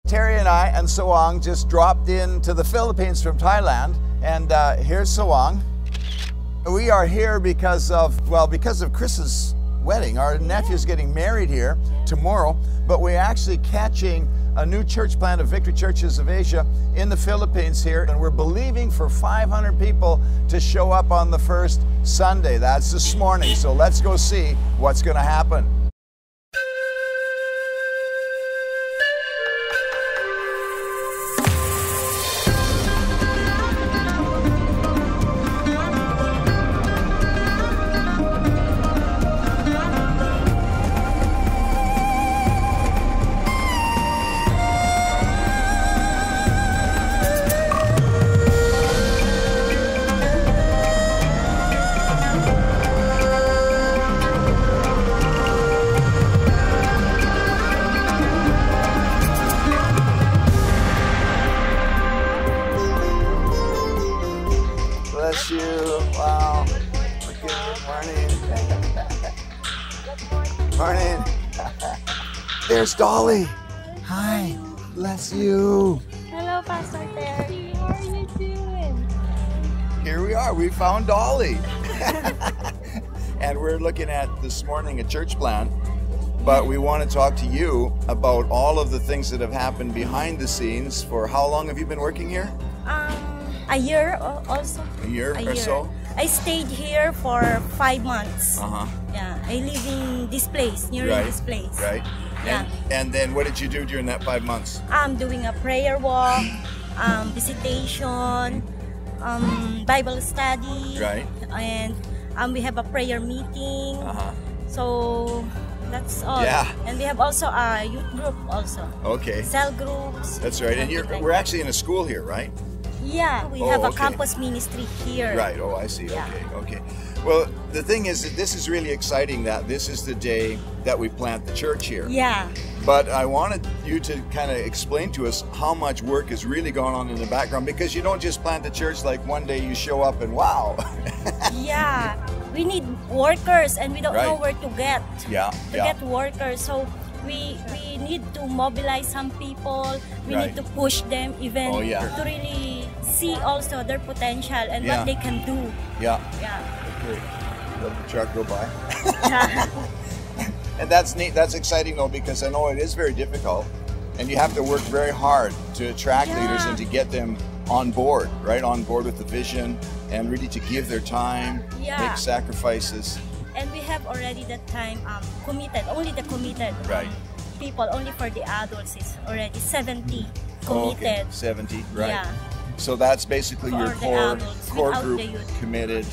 Terry and I and Sawang just dropped into the Philippines from Thailand, and here's Sawang. We are here because of Chris's wedding. Our nephew's getting married here tomorrow, but we're actually catching a new church plant of Victory Churches of Asia in the Philippines here, and we're believing for 500 people to show up on the first Sunday. That's this morning, so let's go see what's going to happen. Bless you. Wow. Good morning. Morning. There's Dolly. Hi. Bless you. Hello, Pastor Terry. How are you doing? Here we are. We found Dolly. And we're looking at this morning a church plant. But we want to talk to you about all of the things that have happened behind the scenes. For how long have you been working here? A year also. A year or so? I stayed here for 5 months. Uh-huh. Yeah, I live in this place, near this place. Right. Yeah. And then what did you do during that 5 months? I'm doing a prayer walk, visitation, Bible study. Right. And we have a prayer meeting. Uh-huh. So that's all. Yeah. And we have also a youth group also. Okay. Cell groups. That's right. And we're actually in a school here, right? Yeah, we have a campus ministry here. Right, oh I see, Yeah. okay. Well, the thing is that this is really exciting that this is the day that we plant the church here. Yeah. But I wanted you to kind of explain to us how much work is really going on in the background, because you don't just plant the church like one day you show up and wow. Yeah, we need workers and we don't know where to get. Yeah. Get workers, so we need to mobilize some people. We need to push them even to really see also their potential and what they can do. Yeah. Okay. Let the truck go by. And that's neat. That's exciting though, because I know it is very difficult, and you have to work very hard to attract leaders and to get them on board, right? On board with the vision and ready to give their time, make sacrifices. And we have already that time committed, only the committed people, only for the adults is already 70 committed. Oh, okay. 70, right. Yeah. So that's basically your core group committed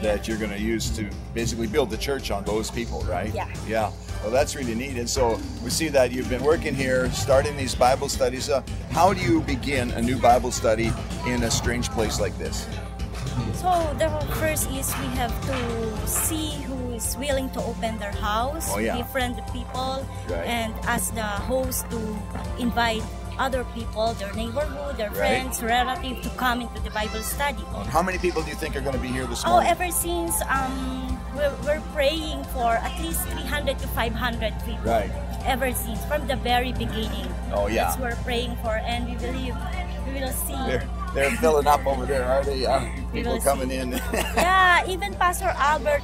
that you're going to use to basically build the church on those people, right? Yeah. Yeah. Well, that's really neat. And so we see that you've been working here, starting these Bible studies. How do you begin a new Bible study in a strange place like this? So the first is we have to see who is willing to open their house, befriend the people, and ask the host to invite other people, their neighborhood, their friends, relatives to come into the Bible study. How many people do you think are going to be here this morning? Oh, ever since we're praying for at least 300 to 500 people. Right. Ever since, from the very beginning. Oh yeah. That's what we're praying for, and we believe we will see. They're filling up over there, are they? People coming in. Yeah, even Pastor Albert,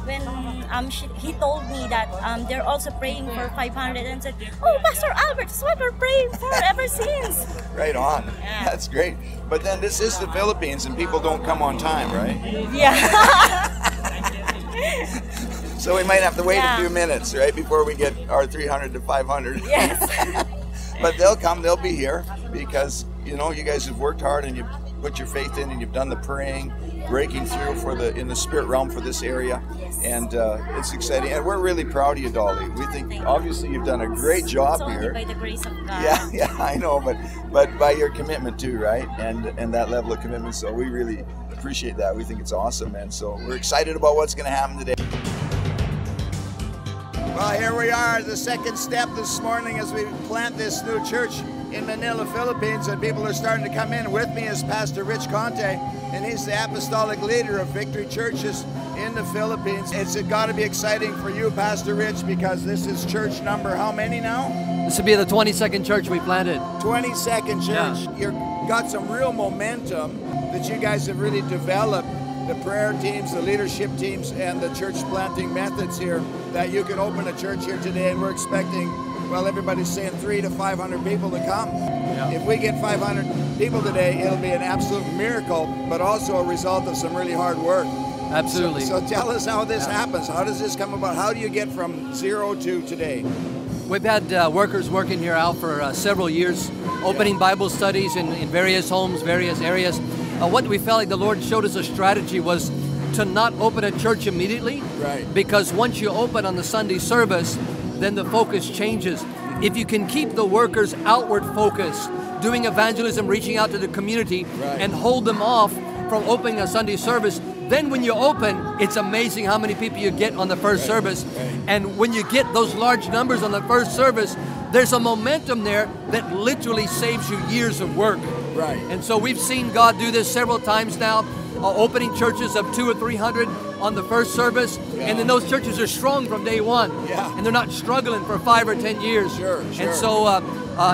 when he told me that they're also praying for 500, and said, "Oh, Pastor Albert, that's what we're praying for ever since." Right on. Yeah. That's great. But then this is the Philippines, and people don't come on time, right? Yeah. So we might have to wait a few minutes, right, before we get our 300 to 500. Yes. But they'll come. They'll be here because you know you guys have worked hard and you put your faith in, and you've done the praying, breaking through in the spirit realm for this area, and it's exciting. And we're really proud of you, Dolly. We think obviously you've done a great job here. By the grace of God. Yeah, I know, but by your commitment too, right? And that level of commitment. So we really appreciate that. We think it's awesome, and so we're excited about what's going to happen today. Well, here we are, the second step this morning as we plant this new church in Manila, Philippines, and people are starting to come in. With me is Pastor Rich Conte, and he's the apostolic leader of Victory Churches in the Philippines. It's got to be exciting for you, Pastor Rich, because this is church number how many now? This would be the 22nd church we planted. 22nd church. Yeah. You've got some real momentum that you guys have really developed. The prayer teams, the leadership teams, and the church planting methods here, that you can open a church here today, and we're expecting, well, everybody's saying 300 to 500 people to come. Yeah. If we get 500 people today, it'll be an absolute miracle, but also a result of some really hard work. Absolutely. So tell us how this happens. How does this come about? How do you get from 0 to today? We've had workers working here out for several years, opening Bible studies in various homes, various areas. What we felt like the Lord showed us a strategy was to not open a church immediately. Right. Because once you open on the Sunday service, then the focus changes. If you can keep the workers outward focused, doing evangelism, reaching out to the community, right, and hold them off from opening a Sunday service, then when you open, it's amazing how many people you get on the first service. Right. And when you get those large numbers on the first service, there's a momentum there that literally saves you years of work. Right. And so we've seen God do this several times now, opening churches of 200 or 300 on the first service, and then those churches are strong from day one. Yeah. And they're not struggling for 5 or 10 years. Sure. And so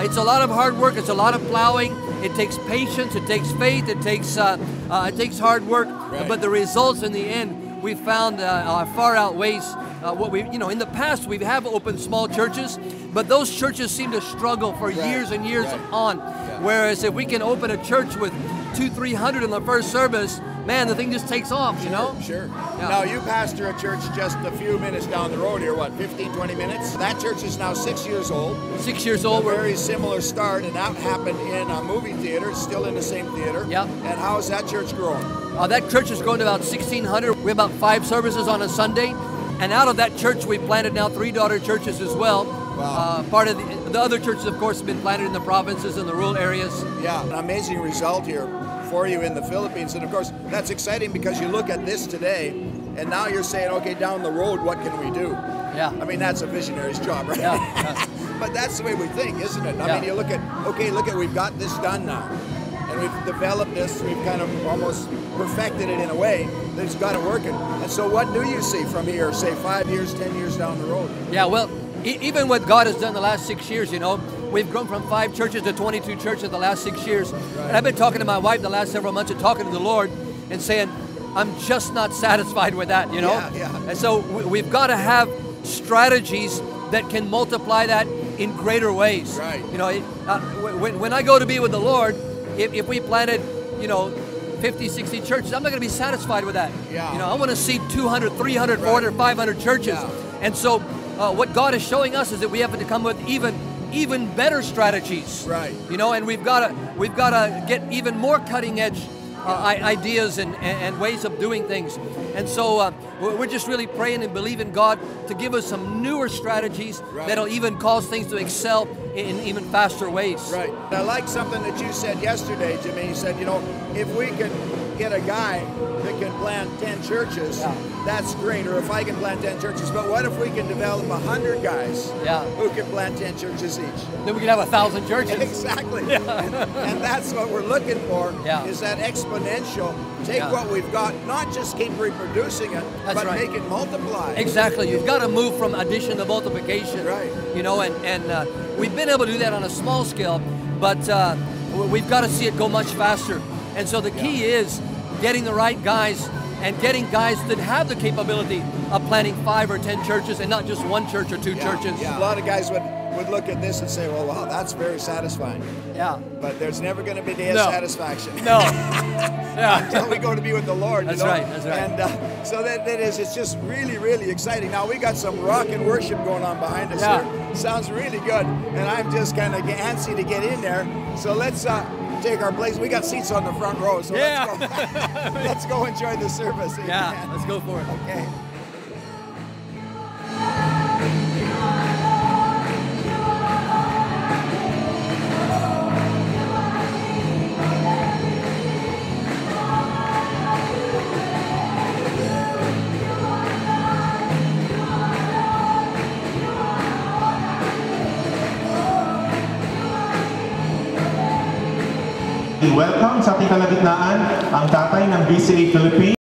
it's a lot of hard work. It's a lot of plowing. It takes patience. It takes faith. It takes hard work. Right. But the results in the end, we found far outweighs what we, in the past we have opened small churches, but those churches seem to struggle for years and years on. Yeah. Whereas if we can open a church with 200-300 in the first service, man, the thing just takes off, you know? Sure. Yeah. Now, you pastor a church just a few minutes down the road here, what, 15, 20 minutes? That church is now 6 years old. 6 years old. A very similar start, and that happened in a movie theater, still in the same theater. Yeah. And how is that church growing? That church is growing to about 1,600. We have about 5 services on a Sunday. And out of that church, we planted now 3 daughter churches as well. Wow. Part of the other churches, of course, have been planted in the provinces and the rural areas. Yeah, an amazing result here for you in the Philippines. And of course, that's exciting because you look at this today, and now you're saying, okay, down the road, what can we do? Yeah. I mean, that's a visionary's job, right? Yeah. But that's the way we think, isn't it? I mean, you look at, okay, we've got this done now. And we've developed this, we've kind of almost perfected it in a way that it's got it working. And so what do you see from here, say 5 years, 10 years down the road? Yeah, well, even what God has done the last 6 years, we've grown from 5 churches to 22 churches the last 6 years. Right. And I've been talking to my wife the last several months and talking to the Lord and saying, I'm just not satisfied with that, Yeah. And so we've got to have strategies that can multiply that in greater ways. Right. When I go to be with the Lord, if we planted, 50, 60 churches, I'm not going to be satisfied with that. Yeah. I want to see 200, 300, 400, 500 churches. Yeah. And so what God is showing us is that we have to come with even better strategies. Right. And we've got to get even more cutting edge ideas and ways of doing things. And so we're just really praying and believing God to give us some newer strategies that'll even cause things to excel in even faster ways. Right. I like something that you said yesterday, Jimmy. You said, if we can get a guy that can plant 10 churches, that's great. Or if I can plant 10 churches, but what if we can develop 100 guys who can plant 10 churches each? Then we can have 1,000 churches. Exactly. Yeah. And that's what we're looking for, is that exponential. Take what we've got, not just keep reproducing it, but make it multiply. Exactly. You've got to move from addition to multiplication. Right. And we've been able to do that on a small scale, but we've got to see it go much faster. And so the key is getting the right guys and getting guys that have the capability of planting 5 or 10 churches and not just 1 church or 2 churches. Yeah. A lot of guys would look at this and say, well, wow, that's very satisfying. Yeah. But there's never going to be a day of satisfaction. No. Until we go to be with the Lord. That's right. That's right. And so it's just really, really exciting. Now we got some rock and worship going on behind us here. Sounds really good. And I'm just kind of antsy to get in there. So let's take our place. We got seats on the front row. So let's go enjoy the service. Yeah, let's go for it. Okay. Welcome sa ating kalagitnaan ang tatay ng BCA Philippines.